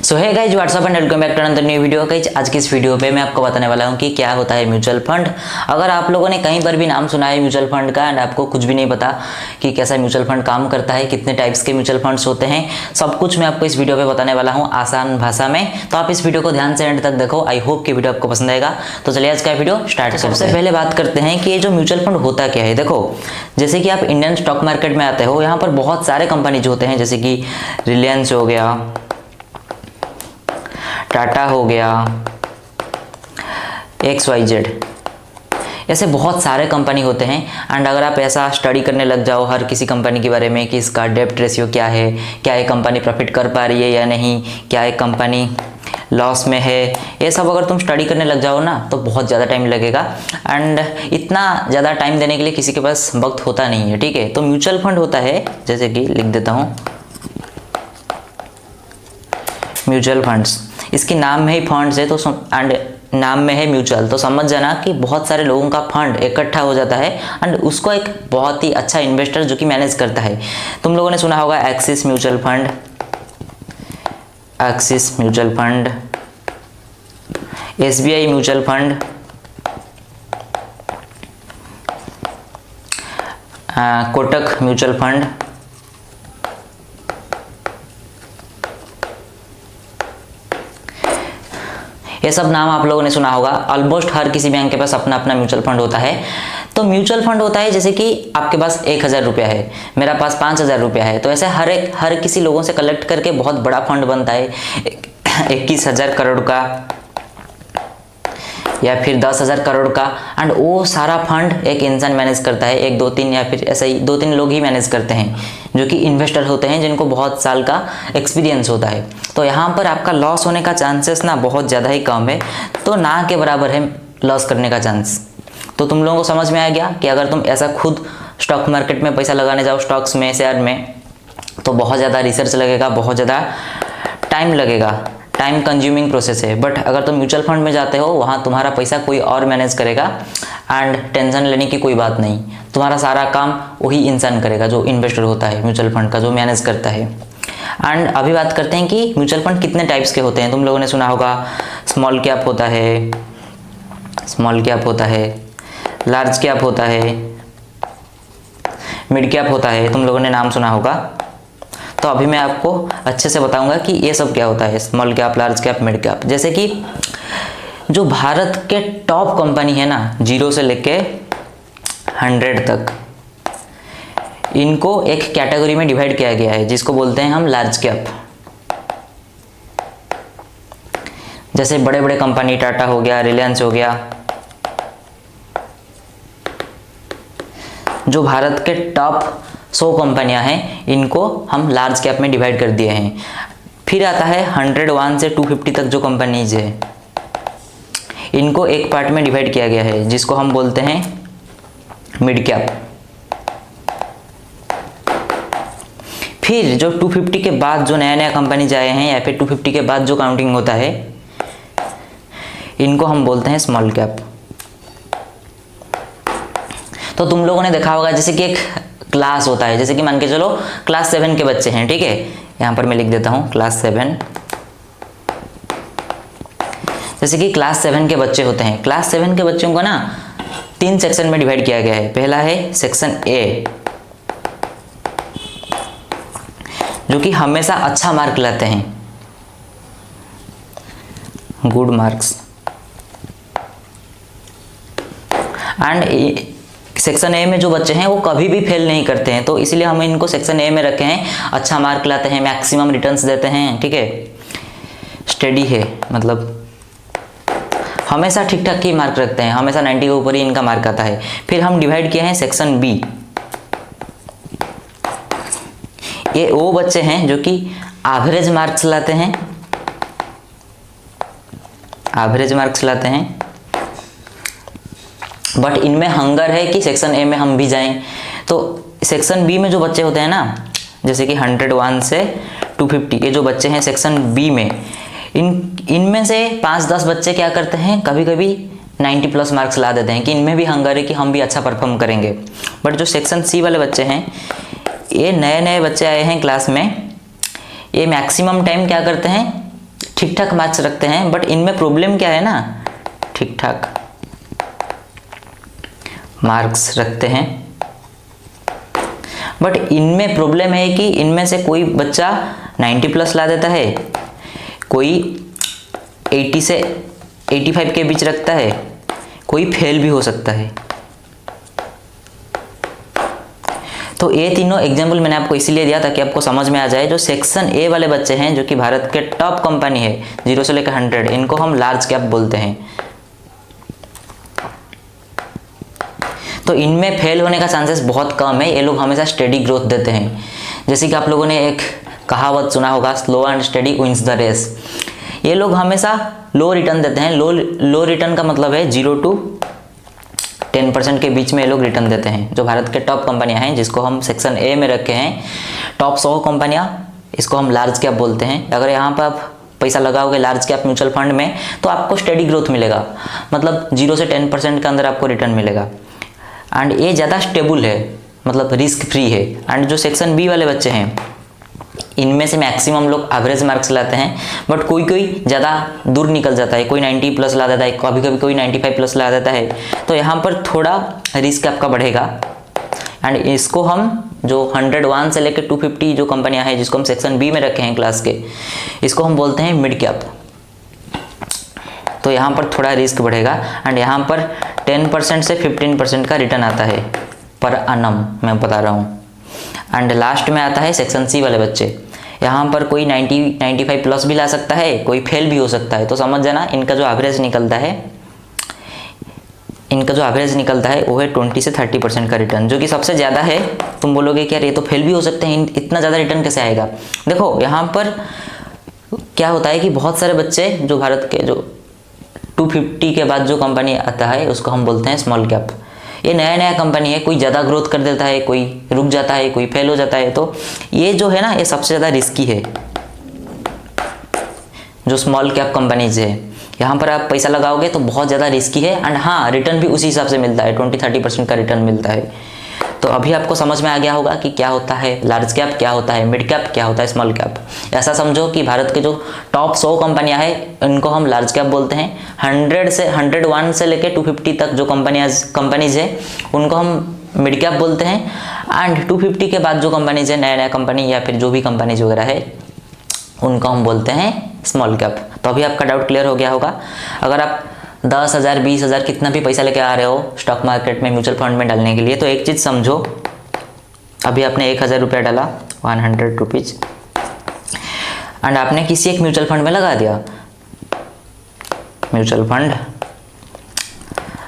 So hey guys what's up and welcome back to another new video. Guys आज की इस video पे मैं आपको बताने वाला हूँ कि क्या होता है म्यूचुअल फंड। अगर आप लोगों ने कहीं पर भी नाम सुना है म्यूचुअल फंड का एंड आपको कुछ भी नहीं पता कि कैसा म्यूचुअल फंड काम करता है, कितने टाइप्स के म्यूचुअल फंड्स होते हैं, सब कुछ मैं आपको इस वीडियो पे बताने वाला हूँ आसान भाषा में। तो आप इस वीडियो को ध्यान से एंड तक देखो। आई होप कि वीडियो आपको पसंद आएगा। तो चलिए आज का वीडियो स्टार्ट करते हैं। सबसे पहले बात करते हैं कि ये जो म्यूचुअल फंड होता क्या है। देखो जैसे कि आप इंडियन स्टॉक मार्केट में आते हो, यहाँ पर बहुत सारे कंपनी जो होते हैं, जैसे कि रिलायंस हो गया, टाटा हो गया, XYZ, ऐसे बहुत सारे कंपनी होते हैं। एंड अगर आप ऐसा स्टडी करने लग जाओ हर किसी कंपनी के बारे में कि इसका डेब्ट रेशियो क्या है, क्या ये कंपनी प्रॉफिट कर पा रही है या नहीं, क्या ये कंपनी लॉस में है, ये सब अगर तुम स्टडी करने लग जाओ ना तो बहुत ज़्यादा टाइम लगेगा। एंड इतना ज़्यादा टाइम देने के लिए किसी के पास वक्त होता नहीं है, ठीक है। तो म्यूचुअल फंड होता है, जैसे कि लिख देता हूँ म्यूचुअल फंड्स, इसके नाम में ही फंड्स है तो एंड नाम में है म्यूचुअल, तो समझ जाना कि बहुत सारे लोगों का फंड इकट्ठा हो जाता है एंड उसको एक बहुत ही अच्छा इन्वेस्टर जो कि मैनेज करता है। तुम लोगों ने सुना होगा axis mutual fund, axis mutual fund, SBI mutual fund, Kotak mutual fund, ये सब नाम आप लोगों ने सुना होगा। ऑलमोस्ट हर किसी बैंक के पास अपना अपना म्यूचुअल फंड होता है। तो म्यूचुअल फंड होता है जैसे कि आपके पास 1000 रुपया है, मेरा पास 5000 रुपया है, तो ऐसे हर किसी लोगों से कलेक्ट करके बहुत बड़ा फंड बनता है 21,000 करोड़ का या फिर 10,000 करोड़ का। एंड वो सारा फंड एक इंसान मैनेज करता है, एक दो तीन या फिर ऐसे ही 2-3 लोग ही मैनेज करते हैं जो कि इन्वेस्टर होते हैं, जिनको बहुत साल का एक्सपीरियंस होता है। तो यहाँ पर आपका लॉस होने का चांसेस ना बहुत ज़्यादा ही कम है, तो ना के बराबर है लॉस करने का चांस। तो तुम लोगों को समझ में आ गया कि अगर तुम ऐसा खुद स्टॉक मार्केट में पैसा लगाने जाओ, स्टॉक्स में, शेयर में, तो बहुत ज़्यादा रिसर्च लगेगा, बहुत ज़्यादा टाइम लगेगा, टाइम कंज्यूमिंग प्रोसेस है। बट अगर तुम म्यूचुअल फंड में जाते हो, वहाँ तुम्हारा पैसा कोई और मैनेज करेगा एंड टेंशन लेने की कोई बात नहीं, तुम्हारा सारा काम वही इंसान करेगा जो इन्वेस्टर होता है म्यूचुअल फंड का, जो मैनेज करता है। एंड अभी बात करते हैं कि म्यूचुअल फंड कितने टाइप्स के होते हैं। तुम लोगों ने सुना होगा स्मॉल कैप होता है, स्मॉल कैप होता है, लार्ज कैप होता है, मिड कैप होता है, तुम लोगों ने नाम सुना होगा। तो अभी मैं आपको अच्छे से बताऊंगा कि ये सब क्या होता है, small cap, large cap, mid cap. जैसे कि जो भारत के टॉप कंपनी है ना, 0 से लेके 100 तक, इनको एक कैटेगरी में डिवाइड किया गया है जिसको बोलते हैं हम लार्ज कैप। जैसे बड़े बड़े कंपनी टाटा हो गया, रिलायंस हो गया, जो भारत के टॉप 100 कंपनियां हैं, इनको हम लार्ज कैप में डिवाइड कर दिए हैं। फिर आता है 101 से 250 तक जो कंपनीज है, इनको एक पार्ट में डिवाइड किया गया है जिसको हम बोलते हैं मिड कैप। फिर जो 250 के बाद जो नया नया कंपनीज आए हैं या फिर 250 के बाद जो काउंटिंग होता है, इनको हम बोलते हैं स्मॉल कैप। तो तुम लोगों ने देखा होगा जैसे कि एक क्लास होता है, जैसे कि मान के चलो क्लास 7 के बच्चे हैं, ठीक है, यहाँ पर मैं लिख देता हूँ क्लास 7। जैसे कि क्लास 7 के बच्चे होते हैं, क्लास 7 के बच्चों को ना 3 सेक्शन में डिवाइड किया गया है। पहला है सेक्शन ए, जो कि हमेशा अच्छा मार्क लाते हैं, good marks. And section A में जो बच्चे हैं वो कभी भी फेल नहीं करते हैं, तो इसलिए हम इनको सेक्शन ए में रखे हैं। अच्छा मार्क लाते हैं, मैक्सिमम रिटर्न्स देते हैं, ठीक है, स्टडी है, मतलब हमेशा ठीक ठाक ही मार्क रखते हैं, हमेशा 90 के ऊपर ही इनका मार्क आता है। फिर हम डिवाइड किए हैं सेक्शन बी, ये वो बच्चे हैं जो कि एवरेज मार्क्स लाते हैं, एवरेज मार्क्स लाते हैं, बट इनमें हंगर है कि सेक्शन ए में हम भी जाएं। तो सेक्शन बी में जो बच्चे होते हैं ना, जैसे कि 101 से 250, ये जो बच्चे हैं सेक्शन बी में, इनमें से 5-10 बच्चे क्या करते हैं, कभी कभी 90+ मार्क्स ला देते हैं कि इनमें भी हंगर है कि हम भी अच्छा परफॉर्म करेंगे। बट जो सेक्शन सी वाले बच्चे हैं, ये नए नए बच्चे आए हैं क्लास में, ये मैक्सिमम टाइम क्या करते हैं, ठीक ठाक मार्क्स रखते हैं, बट इनमें प्रॉब्लम क्या है ना, ठीक ठाक मार्क्स रखते हैं, बट इनमें प्रॉब्लम है कि इनमें से कोई बच्चा 90 प्लस ला देता है, कोई 80 से 85 के बीच रखता है, कोई फेल भी हो सकता है। तो ये तीनों एग्जाम्पल मैंने आपको इसीलिए दिया ताकि आपको समझ में आ जाए। जो सेक्शन ए वाले बच्चे हैं, जो कि भारत के टॉप कंपनी है 0 से लेकर 100, इनको हम लार्ज कैप बोलते हैं। तो इनमें फेल होने का चांसेस बहुत कम है, ये लोग हमेशा स्टेडी ग्रोथ देते हैं। जैसे कि आप लोगों ने एक कहावत सुना होगा, slow and steady wins the race. ये लोग हमेशा लो रिटर्न देते हैं। लो रिटर्न का मतलब है 0 to 10% के बीच में ये लोग रिटर्न देते हैं। जो भारत के टॉप कंपनियां हैं, जिसको हम सेक्शन ए में रखे हैं, टॉप 100 कंपनियां, इसको हम लार्ज कैप बोलते हैं। अगर यहाँ पर आप पैसा लगाओगे लार्ज कैप म्यूचुअल फंड में, तो आपको स्टेडी ग्रोथ मिलेगा, मतलब 0 से 10% के अंदर आपको रिटर्न मिलेगा। एंड ये ज़्यादा स्टेबल है, मतलब रिस्क फ्री है। एंड जो सेक्शन बी वाले बच्चे हैं, इनमें से मैक्सिमम लोग एवरेज मार्क्स लाते हैं, बट कोई कोई ज़्यादा दूर निकल जाता है, कोई 90 प्लस ला देता है, कभी कभी कोई 95 प्लस ला देता है। तो यहाँ पर थोड़ा रिस्क आपका बढ़ेगा। एंड इसको हम जो 101 से लेकर 250 जो कंपनियां हैं, जिसको हम सेक्शन बी में रखे हैं क्लास के, इसको हम बोलते हैं मिड कैप। तो यहाँ पर थोड़ा रिस्क बढ़ेगा। एंड यहाँ पर 10% से 15% का रिटर्न आता है पर annum, मैं बता रहा हूँ। एंड लास्ट में आता है सेक्शन सी वाले बच्चे। यहाँ पर कोई 95 प्लस भी ला सकता है, कोई फेल भी हो सकता है। तो समझ जाना, इनका जो एवरेज निकलता है वो है 20 से 30% का रिटर्न, जो कि सबसे ज़्यादा है। तुम बोलोगे कि यार ये तो फेल भी हो सकते हैं, इतना ज़्यादा रिटर्न कैसे आएगा? देखो यहाँ पर क्या होता है कि बहुत सारे बच्चे जो भारत के जो 250 के बाद जो कंपनी आता है, उसको हम बोलते हैं स्मॉल कैप। ये नया कंपनी है, कोई ज़्यादा ग्रोथ कर देता है, कोई रुक जाता है, कोई फेल हो जाता है। तो ये जो है ना, ये सबसे ज़्यादा रिस्की है, जो स्मॉल कैप कंपनीज है। यहाँ पर आप पैसा लगाओगे तो बहुत ज़्यादा रिस्की है। एंड हाँ, रिटर्न भी उसी हिसाब से मिलता है, 20-30% का रिटर्न मिलता है। तो अभी आपको समझ में आ गया होगा कि क्या होता है लार्ज कैप, क्या होता है मिड कैप, क्या होता है स्मॉल कैप। ऐसा समझो कि भारत के जो टॉप 100 कंपनियां हैं, इनको हम लार्ज कैप बोलते हैं। 101 से लेकर 250 तक जो कंपनीज है, उनको हम मिड कैप बोलते हैं। एंड 250 के बाद जो कंपनीज है, नया कंपनी या फिर जो भी कंपनीज वगैरह है, उनको हम बोलते हैं स्मॉल कैप। तो अभी आपका डाउट क्लियर हो गया होगा। अगर आप 10,000 20,000 कितना भी पैसा लेके आ रहे हो स्टॉक मार्केट में, म्यूचुअल फंड में डालने के लिए, तो एक चीज़ समझो, अभी आपने 1,000 रुपया डाला, 100 रुपीज़, एंड आपने किसी एक म्यूचुअल फंड में लगा दिया।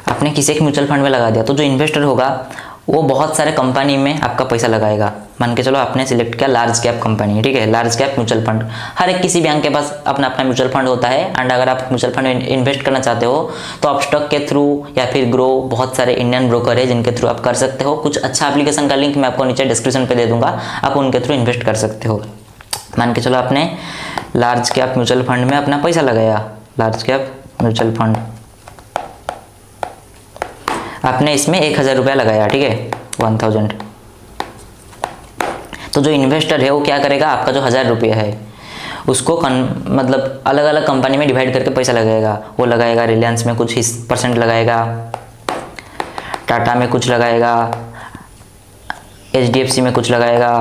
आपने किसी एक म्यूचुअल फंड में लगा दिया, तो जो इन्वेस्टर होगा वो बहुत सारे कंपनी में आपका पैसा लगाएगा। मान के चलो आपने सिलेक्ट किया लार्ज कैप कंपनी, ठीक है, लार्ज कैप म्यूचुअल फंड। हर एक किसी बैंक के पास अपना अपना म्यूचुअल फंड होता है। एंड अगर आप म्यूचुअल फंड में इन्वेस्ट करना चाहते हो, तो आप स्टॉक के थ्रू या फिर ग्रो, बहुत सारे इंडियन ब्रोकर है जिनके थ्रू आप कर सकते हो। कुछ अच्छा एप्लीकेशन का लिंक मैं आपको नीचे डिस्क्रिप्शन पे दे दूंगा, आप उनके थ्रू इन्वेस्ट कर सकते हो। मान के चलो आपने लार्ज कैप म्यूचुअल फंड में अपना पैसा लगाया, लार्ज कैप म्यूचुअल फंड, आपने इसमें 1,000 रुपया लगाया, ठीक है, 1000। तो जो इन्वेस्टर है वो क्या करेगा, आपका जो 1,000 रुपया है उसको मतलब अलग अलग कंपनी में डिवाइड करके पैसा लगाएगा। वो लगाएगा रिलायंस में कुछ % लगाएगा, टाटा में कुछ लगाएगा, HDFC में कुछ लगाएगा।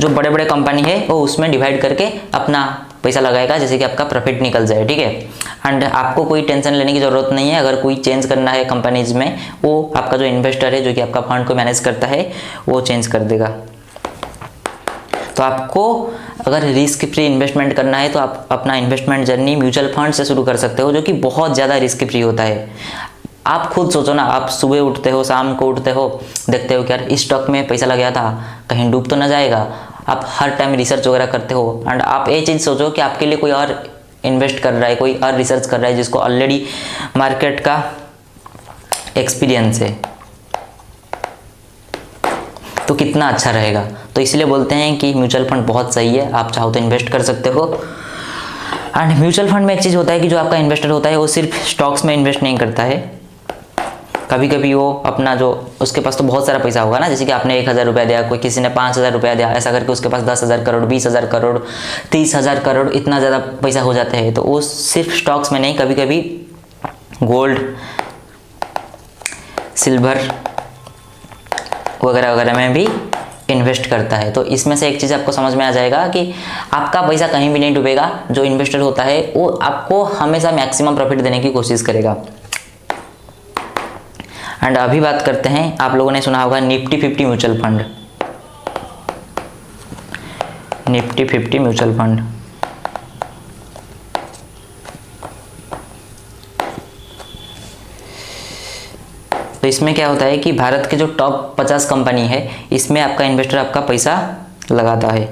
जो बड़े बड़े कंपनी है वो उसमें डिवाइड करके अपना पैसा लगाएगा, जैसे कि आपका प्रॉफिट निकल जाए, ठीक है। एंड आपको कोई टेंशन लेने की ज़रूरत नहीं है। अगर कोई चेंज करना है कंपनीज में, वो आपका जो इन्वेस्टर है, जो कि आपका फंड को मैनेज करता है, वो चेंज कर देगा। तो आपको अगर रिस्क फ्री इन्वेस्टमेंट करना है, तो आप अपना इन्वेस्टमेंट जर्नी म्यूचुअल फंड से शुरू कर सकते हो, जो कि बहुत ज़्यादा रिस्क फ्री होता है। आप खुद सोचो ना, आप सुबह उठते हो, शाम को उठते हो, देखते हो कि यार इस स्टॉक में पैसा लगाया था, कहीं डूब तो ना जाएगा। आप हर टाइम रिसर्च वगैरह करते हो। एंड आप ये चीज़ सोचो कि आपके लिए कोई और इन्वेस्ट कर रहा है, कोई और रिसर्च कर रहा है, जिसको ऑलरेडी मार्केट का एक्सपीरियंस है, तो कितना अच्छा रहेगा। तो इसलिए बोलते हैं कि म्यूचुअल फंड बहुत सही है, आप चाहो तो इन्वेस्ट कर सकते हो। एंड म्यूचुअल फंड में एक चीज़ होता है कि जो आपका इन्वेस्टर होता है वो सिर्फ स्टॉक्स में इन्वेस्ट नहीं करता है, कभी कभी वो अपना जो उसके पास तो बहुत सारा पैसा होगा ना, जैसे कि आपने 1,000 रुपया दिया, कोई किसी ने 5,000 रुपया दिया, ऐसा करके उसके पास 10,000 करोड़, 20,000 करोड़, 30,000 करोड़, इतना ज़्यादा पैसा हो जाता है। तो वो सिर्फ स्टॉक्स में नहीं, कभी कभी गोल्ड, सिल्वर वगैरह वगैरह में भी इन्वेस्ट करता है। तो इसमें से एक चीज़ आपको समझ में आ जाएगा कि आपका पैसा कहीं भी नहीं डूबेगा। जो इन्वेस्टर होता है वो आपको हमेशा मैक्सिमम प्रॉफिट देने की कोशिश करेगा। एंड अभी बात करते हैं, आप लोगों ने सुना होगा Nifty 50 mutual fund. Nifty 50 mutual fund तो इसमें क्या होता है कि भारत के जो टॉप 50 कंपनी है, इसमें आपका इन्वेस्टर आपका पैसा लगाता है।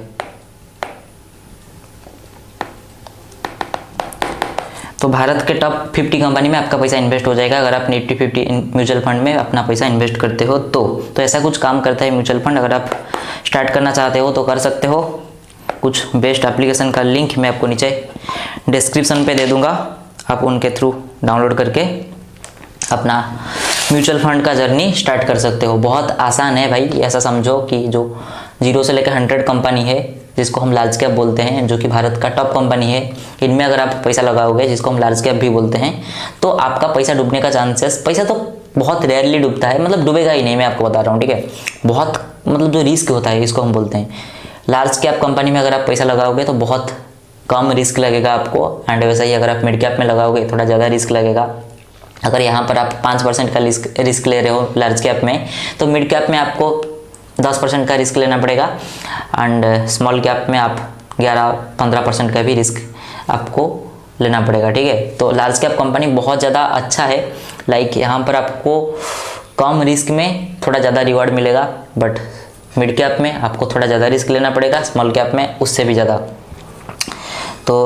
तो भारत के टॉप 50 कंपनी में आपका पैसा इन्वेस्ट हो जाएगा अगर आप निफ्टी 50 म्यूचुअल फंड में अपना पैसा इन्वेस्ट करते हो तो ऐसा कुछ काम करता है म्यूचुअल फंड। अगर आप स्टार्ट करना चाहते हो तो कर सकते हो। कुछ बेस्ट एप्लीकेशन का लिंक मैं आपको नीचे डिस्क्रिप्शन पे दे दूंगा, आप उनके थ्रू डाउनलोड करके अपना म्यूचुअल फंड का जर्नी स्टार्ट कर सकते हो। बहुत आसान है भाई, ऐसा समझो कि जो 0 से लेकर 100 कंपनी है जिसको हम लार्ज कैप बोलते हैं, जो कि भारत का टॉप कंपनी है, इनमें अगर आप पैसा लगाओगे जिसको हम लार्ज कैप भी बोलते हैं, तो आपका पैसा डूबने का चांसेस, पैसा तो बहुत रेयरली डूबता है, मतलब डूबेगा ही नहीं, मैं आपको बता रहा हूँ, ठीक है। बहुत मतलब जो रिस्क होता है इसको हम बोलते हैं। लार्ज कैप कंपनी में अगर आप पैसा लगाओगे तो बहुत कम रिस्क लगेगा आपको। एंड वैसा ही अगर आप मिड कैप में लगाओगे थोड़ा ज़्यादा रिस्क लगेगा। अगर यहाँ पर आप 5% का रिस्क ले रहे हो लार्ज कैप में, तो मिड कैप में आपको 10% का रिस्क लेना पड़ेगा। एंड स्मॉल कैप में आप 11-15% का भी रिस्क आपको लेना पड़ेगा, ठीक है। तो लार्ज कैप कंपनी बहुत ज़्यादा अच्छा है, लाइक यहाँ पर आपको कम रिस्क में थोड़ा ज़्यादा रिवॉर्ड मिलेगा, बट मिड कैप में आपको थोड़ा ज़्यादा रिस्क लेना पड़ेगा, स्मॉल कैप में उससे भी ज़्यादा। तो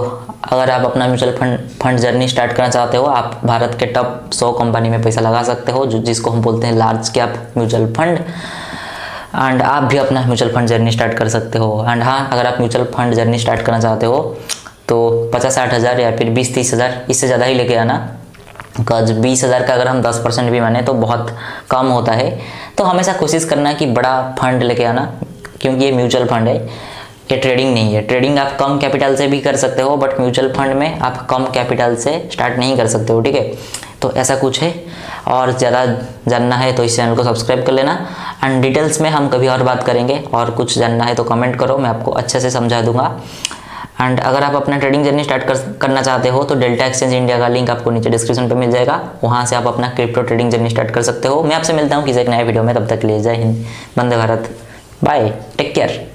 अगर आप अपना म्यूचुअल फंड जर्नी स्टार्ट करना चाहते हो, आप भारत के टॉप 100 कंपनी में पैसा लगा सकते हो, जिसको हम बोलते हैं large cap mutual fund. And आप भी अपना म्यूचुअल फंड जर्नी स्टार्ट कर सकते हो। एंड हाँ, अगर आप म्यूचुअल फंड जर्नी स्टार्ट करना चाहते हो तो 50-60 हज़ार या फिर 20-30 हज़ार, इससे ज़्यादा ही लेके आना। बिकॉज 20,000 का अगर हम 10% भी माने तो बहुत कम होता है। तो हमेशा कोशिश करना कि बड़ा फंड लेके आना, क्योंकि ये म्यूचुअल फंड है, ये ट्रेडिंग नहीं है। ट्रेडिंग आप कम कैपिटल से भी कर सकते हो, बट म्यूचुअल फंड में आप कम कैपिटल से स्टार्ट नहीं कर सकते हो, ठीक है। तो ऐसा कुछ है। और ज़्यादा जानना है तो इस चैनल को सब्सक्राइब कर लेना। एंड डिटेल्स में हम कभी और बात करेंगे, और कुछ जानना है तो कमेंट करो, मैं आपको अच्छे से समझा दूंगा। एंड अगर आप अपना ट्रेडिंग जर्नी स्टार्ट करना चाहते हो तो डेल्टा एक्सचेंज इंडिया का लिंक आपको नीचे डिस्क्रिप्शन पे मिल जाएगा, वहाँ से आप अपना क्रिप्टो ट्रेडिंग जर्नी स्टार्ट कर सकते हो। मैं आपसे मिलता हूँ किसी एक नए वीडियो में, तब तक के लिए जय Hind, Vande Bharat, bye, take care.